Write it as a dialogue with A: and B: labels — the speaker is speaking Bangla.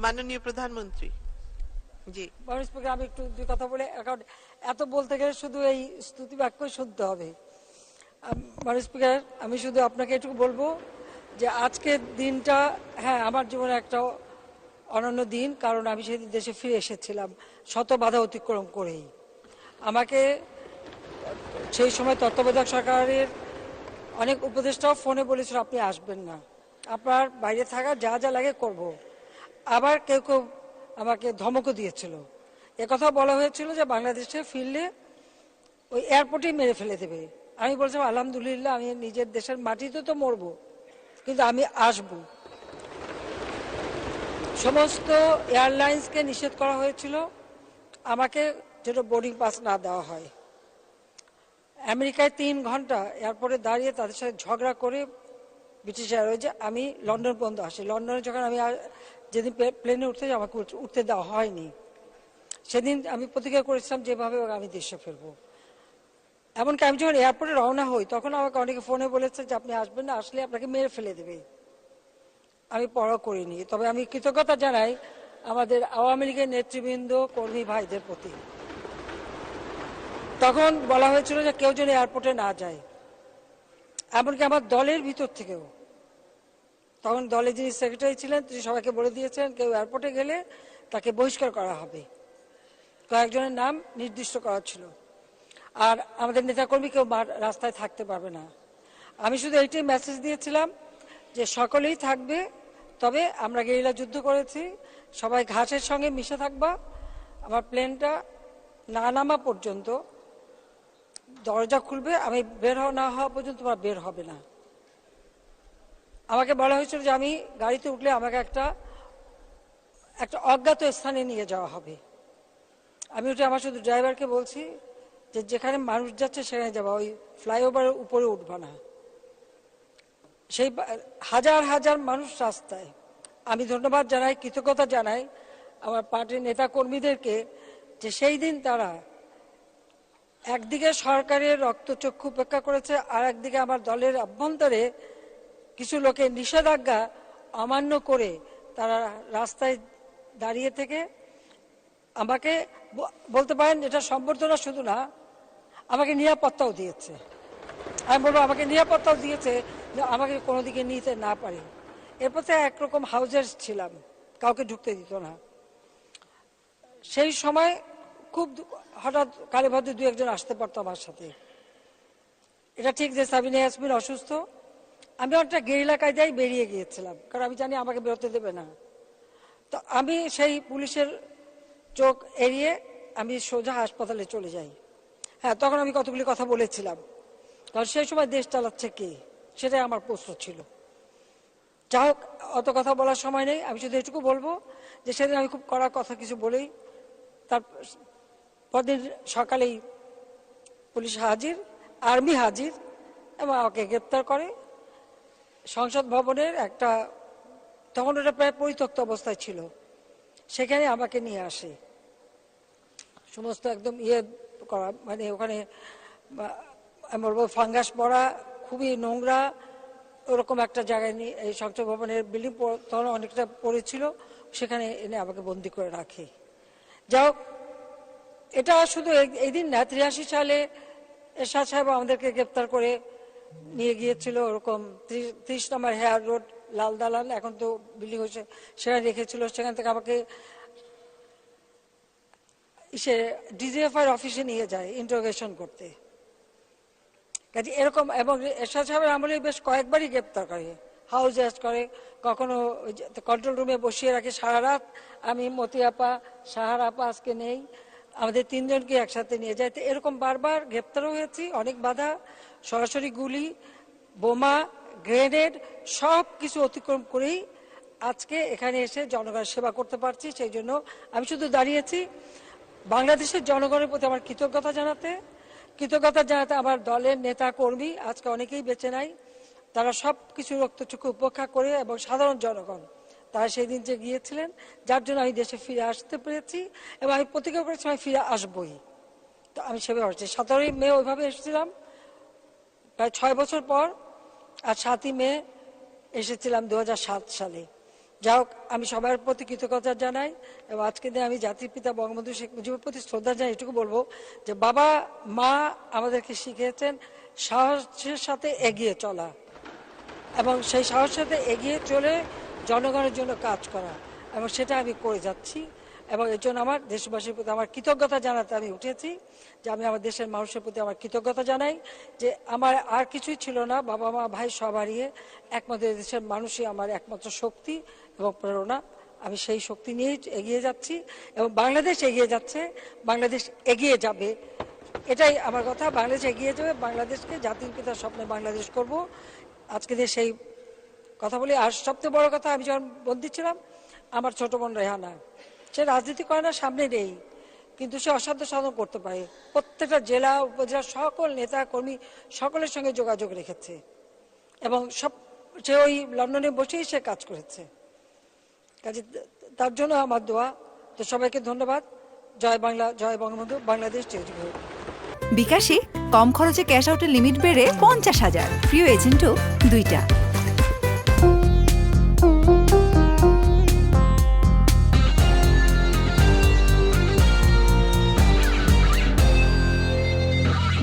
A: মাননীয় প্রধানমন্ত্রী। জি
B: মাননীয় স্পিকার, আমি একটু দুই কথা বলে, কারণ এত বলতে গেলে শুধু এই স্তুতি বাক্যই শুনতে হবে। মাননীয় স্পিকার, আমি শুধু আপনাকে এটুকু বলবো যে আজকের দিনটা আমার জীবনে একটা অনন্য দিন, কারণ আমি সেদিন দেশে ফিরে এসেছিলাম শত বাধা অতিক্রম করেই। আমাকে সেই সময় তত্ত্বাবধায়ক সরকারের অনেক উপদেষ্টাও ফোনে বলেছিল আপনি আসবেন না, আপনার বাইরে থাকা যা যা লাগে করব। আবার কেউ কেউ আমাকে ধমকও দিয়েছিল। একথা বলা হয়েছিল যে বাংলাদেশে ফিরলে ওই এয়ারপোর্টেই মেরে ফেলে দেবে। আমি বলছিলাম আলহামদুলিল্লাহ, আমি নিজের দেশের মাটিতে তো মরবো, কিন্তু আমি আসব। সমস্ত এয়ারলাইন্সকে নিষেধ করা হয়েছিল আমাকে যেন বোর্ডিং পাস না দেওয়া হয়। আমেরিকায় 3 ঘন্টা এয়ারপোর্টে দাঁড়িয়ে তাদের সাথে ঝগড়া করে ব্রিটিশ এয়ারওয়েজে আমি লন্ডন পর্যন্ত আসি। লন্ডনে যখন আমি যেদিন প্লেনে উঠতে যাই, আমাকে উঠতে দেওয়া হয়নি। সেদিন আমি প্রতিজ্ঞা করেছিলাম যেভাবে আমি দেশে ফিরবো। এমনকি আমি যখন এয়ারপোর্টে রওনা হই তখন আমাকে অনেকে ফোনে বলেছে যে আপনি আসবেন না, আসলে আপনাকে মেরে ফেলে দেবে। আমি পরোয়া করিনি। তবে আমি কৃতজ্ঞতা জানাই আমাদের আওয়ামী লীগের নেতৃবৃন্দ, কর্মী ভাইদের প্রতি। তখন বলা হয়েছিল যে কেউ যেন এয়ারপোর্টে না যায়, এমনকি আমার দলের ভিতর থেকেও। তখন দলে যিনি সেক্রেটারি ছিলেন তিনি সবাইকে বলে দিয়েছেন কেউ এয়ারপোর্টে গেলে তাকে বহিষ্কার করা হবে। কয়েকজনের নাম নির্দিষ্ট করা ছিল। আর আমাদের নেতাকর্মী কেউ রাস্তায় থাকতে পারবে না। আমি শুধু এইটাই মেসেজ দিয়েছিলাম যে সকলেই থাকবে, তবে আমরা গেরিলা যুদ্ধ করেছি, সবাই ঘাসের সঙ্গে মিশে থাকবা। আমার প্লেনটা না নামা পর্যন্ত দরজা খুলবে, আমি বের না হওয়া পর্যন্ত তোমরা বের হবে না। আমাকে বলা হয়েছিল যে আমি গাড়িতে উঠলে আমাকে একটা অজ্ঞাত স্থানে নিয়ে যাওয়া হবে। আমি উঠে আমার শুধু ড্রাইভারকে বলছি যে যেখানে মানুষ যাচ্ছে সেখানে যাবা, ওই ফ্লাইওভারের উপরে উঠবা না। সেই হাজার হাজার মানুষ রাস্তায়। আমি ধন্যবাদ জানাই, কৃতজ্ঞতা জানাই আমার পার্টির নেতা কর্মীদেরকে যে সেই দিন তারা একদিকে সরকারের রক্তচক্ষু উপেক্ষা করেছে, আর একদিকে আমার দলের অভ্যন্তরে কিছু লোকের নিষেধাজ্ঞা অমান্য করে তারা রাস্তায় দাঁড়িয়ে থেকে আমাকে বলতে পারেন এটা সম্বর্ধনা শুধু না, আমাকে নিরাপত্তাও দিয়েছে। আমি বলবো আমাকে নিরাপত্তাও দিয়েছে যে আমাকে কোনো দিকে নিতে না পারে। এরপর থেকে একরকম হাউজেস ছিলাম, কাউকে ঢুকতে দিত না। সেই সময় খুব হঠাৎ কালীভদ্র 2-1 জন আসতে পারতো আমার সাথে। এটা ঠিক যে সাবিনা ইয়াসমিন অসুস্থ, আমি একটা গেরিলা কায়দায় বেরিয়ে গিয়েছিলাম, কারণ আমি জানি আমাকে বেরোতে দেবে না। তো আমি সেই পুলিশের চোখ এড়িয়ে আমি সোজা হাসপাতালে চলে যাই। তখন আমি কতগুলি কথা বলেছিলাম, কারণ সেই সময় দেশ চালাচ্ছে কে সেটাই আমার প্রশ্ন ছিল। যা হোক, অত কথা বলার সময় নেই। আমি শুধু এটুকু বলবো যে সেদিন আমি খুব কড়া কথা কিছু বলেই তার পরদিন সকালেই পুলিশ হাজির, আর্মি হাজির, এবং আমাকে গ্রেপ্তার করে। সংসদ ভবনের একটা, তখন ওটা প্রায় পরিত্যক্ত অবস্থায় ছিল, সেখানে আমাকে নিয়ে আসে। সমস্ত একদম করা, মানে ওখানে আমি বলবো ফাঙ্গাস পড়া, খুবই নোংরা, ওরকম একটা জায়গায় নিয়ে এই সংসদ ভবনের বিল্ডিং তখন অনেকটা পড়েছিল, সেখানে এনে আমাকে বন্দি করে রাখে। যাই হোক, এটা শুধু এই দিন না, 83 সালে এরশাদ সাহেব আমাদেরকে গ্রেপ্তার করে নিয়ে গিয়েছিল ওরকম 30 নম্বর হেয়ার রোড লাল দালান, এখন তো বিল্ডিং হয়েছে, সেখানে রেখেছিল। সেখান থেকে আমাকে ডিজিএফআই অফিসে নিয়ে যায় ইন্টারোগেশন করতে। কাজে এরকম, এবং এরশাদ সাহেবের আমলে বেশ কয়েকবারই গ্রেপ্তার করে, হাউস অ্যারেস্ট করে, কখনো কন্ট্রোল রুমে বসিয়ে রাখে সারা রাত। আমি, মতি আপা, সাহার আপা আজকে নেই, আমাদের 3 জনকে একসাথে নিয়ে যায়। তো এরকম বারবার গ্রেপ্তারও হয়েছি, অনেক বাধা, সরাসরি গুলি, বোমা, গ্রেনেড সব কিছু অতিক্রম করেই আজকে এখানে এসে জনগণের সেবা করতে পারছি। সেই জন্য আমি শুধু দাঁড়িয়েছি বাংলাদেশের জনগণের প্রতি আমার কৃতজ্ঞতা জানাতে আমার দলের নেতা কর্মী আজকে অনেকেই বেঁচে নাই, তারা সব কিছু রক্তচক্ষু উপেক্ষা করে, এবং সাধারণ জনগণ তারা সেই দিন যে গিয়েছিলেন, যার জন্য আমি দেশে ফিরে আসতে পেরেছি, এবং আমি প্রতিজ্ঞা করেছি আমি ফিরে আসবই। তো আমি সেভাবে আসছি। 17ই মে ওইভাবে এসেছিলাম প্রায় 6 বছর পর, আর 7ই মে এসেছিলাম 2007 সালে। যাই হোক, আমি সবার প্রতি কৃতজ্ঞতা জানাই এবং আজকে দিনে আমি জাতির পিতা বঙ্গবন্ধু শেখ মুজিবের প্রতি শ্রদ্ধা জানাই। এটুকু বলবো যে বাবা মা আমাদেরকে শিখিয়েছেন সাহসের সাথে এগিয়ে চলা এবং সেই সাহসের সাথে এগিয়ে চলে জনগণের জন্য কাজ করা, এবং সেটা আমি করে যাচ্ছি। এবং এর জন্য আমার দেশবাসীর প্রতি আমার কৃতজ্ঞতা জানাতে আমি উঠেছি, যে আমি আমার দেশের মানুষের প্রতি আমার কৃতজ্ঞতা জানাই যে আমার আর কিছুই ছিল না, বাবা মা ভাই সব হারিয়ে একমাত্র দেশের মানুষই আমার একমাত্র শক্তি এবং প্রেরণা। আমি সেই শক্তি নিয়েই এগিয়ে যাচ্ছি এবং বাংলাদেশ এগিয়ে যাচ্ছে, বাংলাদেশ এগিয়ে যাবে, এটাই আমার কথা। বাংলাদেশ এগিয়ে যাবে, বাংলাদেশকে জাতির পিতার স্বপ্নে বাংলাদেশ করব। আজকে দিয়ে সেই কথা বলি। আর সবচেয়ে বড় কথা, আমি যখন বন্দী ছিলাম, আমার ছোট বোন রেহানা, সে রাজনীতি করে না, সামনে নেই, কিন্তু সে অসাধ্য সাধন করতে পারে। প্রত্যেকটা জেলা উপজেলা সকল নেতা কর্মী সকলের সঙ্গে যোগাযোগ রেখেছে এবং সে ওই লন্ডনে বসেই সে কাজ করেছে। কাজে তার জন্য আমার দোয়া। তো সবাইকে ধন্যবাদ। জয় বাংলা, জয় বঙ্গবন্ধু, বাংলাদেশ চিরজীবী হোক।
C: বিকাশে কম খরচে ক্যাশ আউটের লিমিট বেড়ে 50,000, প্রিয় এজেন্টও 2টা।